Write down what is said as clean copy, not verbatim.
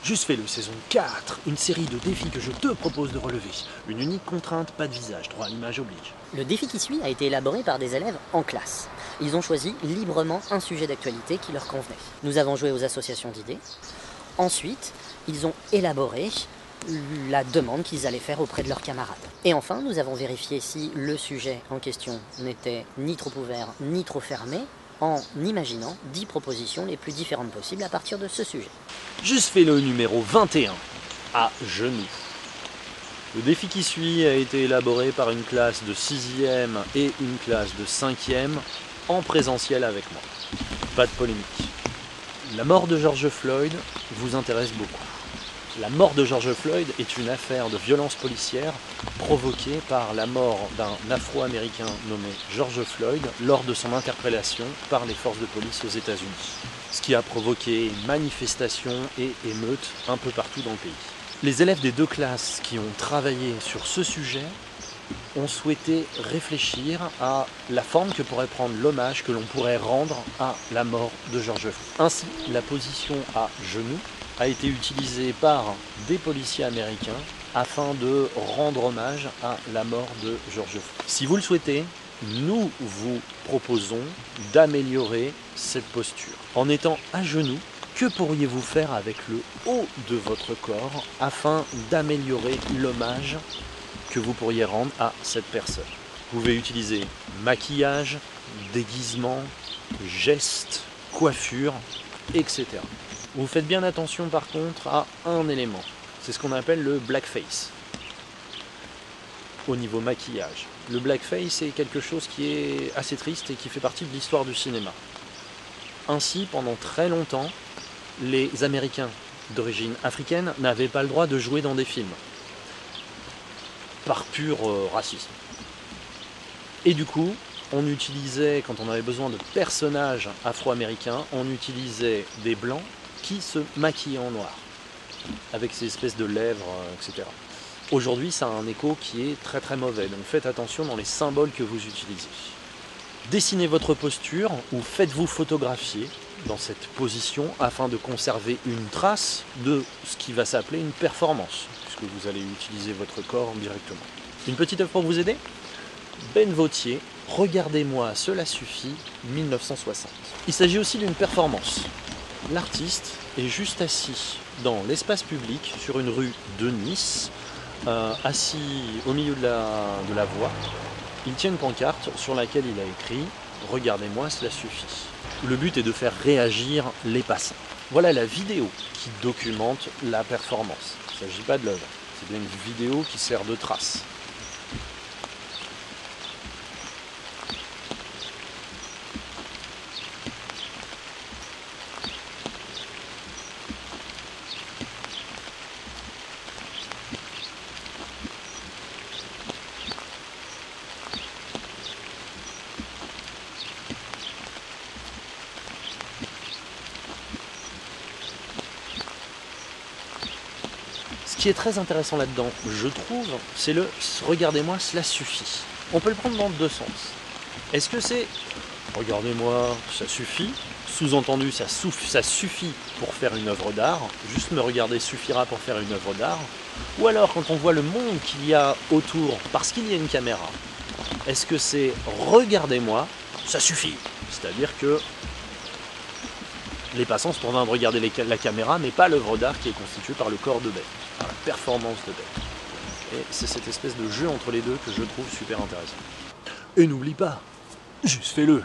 Juste fais-le, saison 4, une série de défis que je te propose de relever. Une unique contrainte, pas de visage, droit à l'image oblige. Le défi qui suit a été élaboré par des élèves en classe. Ils ont choisi librement un sujet d'actualité qui leur convenait. Nous avons joué aux associations d'idées. Ensuite, ils ont élaboré la demande qu'ils allaient faire auprès de leurs camarades. Et enfin, nous avons vérifié si le sujet en question n'était ni trop ouvert ni trop fermé, en imaginant 10 propositions les plus différentes possibles à partir de ce sujet. Juste fais-le numéro 21, à genoux. Le défi qui suit a été élaboré par une classe de 6e et une classe de 5e en présentiel avec moi. Pas de polémique. La mort de George Floyd vous intéresse beaucoup. La mort de George Floyd est une affaire de violence policière provoquée par la mort d'un Afro-Américain nommé George Floyd lors de son interpellation par les forces de police aux États-Unis. Ce qui a provoqué manifestations et émeutes un peu partout dans le pays. Les élèves des deux classes qui ont travaillé sur ce sujet ont souhaité réfléchir à la forme que pourrait prendre l'hommage que l'on pourrait rendre à la mort de George Floyd. Ainsi, la position à genoux a été utilisée par des policiers américains afin de rendre hommage à la mort de George Floyd. Si vous le souhaitez, nous vous proposons d'améliorer cette posture. En étant à genoux, que pourriez-vous faire avec le haut de votre corps afin d'améliorer l'hommage que vous pourriez rendre à cette personne? Vous pouvez utiliser maquillage, déguisement, gestes, coiffure, etc. Vous faites bien attention par contre à un élément, c'est ce qu'on appelle le blackface. Au niveau maquillage. Le blackface est quelque chose qui est assez triste et qui fait partie de l'histoire du cinéma. Ainsi, pendant très longtemps, les Américains d'origine africaine n'avaient pas le droit de jouer dans des films. Par pur racisme. Et du coup, on utilisait, quand on avait besoin de personnages afro-américains, on utilisait des blancs qui se maquillaient en noir, avec ces espèces de lèvres, etc. Aujourd'hui, ça a un écho qui est très très mauvais, donc faites attention dans les symboles que vous utilisez. Dessinez votre posture ou faites-vous photographier dans cette position afin de conserver une trace de ce qui va s'appeler une performance, puisque vous allez utiliser votre corps directement. Une petite œuvre pour vous aider? Ben Vautier, Regardez-moi, cela suffit, 1960. Il s'agit aussi d'une performance. L'artiste est juste assis dans l'espace public sur une rue de Nice, assis au milieu de la voie. Il tient une pancarte sur laquelle il a écrit « Regardez-moi, cela suffit ». Le but est de faire réagir les passants. Voilà la vidéo qui documente la performance. Il ne s'agit pas de l'œuvre, c'est bien une vidéo qui sert de trace. Ce qui est très intéressant là-dedans, je trouve, c'est le « regardez-moi, cela suffit ». On peut le prendre dans deux sens. Est-ce que c'est « regardez-moi, ça suffit », sous-entendu ça suffit pour faire une œuvre d'art, juste me regarder suffira pour faire une œuvre d'art, ou alors quand on voit le monde qu'il y a autour, parce qu'il y a une caméra, est-ce que c'est « regardez-moi, ça suffit », c'est-à-dire que les passants se tournent à regarder la caméra, mais pas l'œuvre d'art qui est constituée par le corps de Ben, par la performance de Ben. Et c'est cette espèce de jeu entre les deux que je trouve super intéressant. Et n'oublie pas, juste fais-le.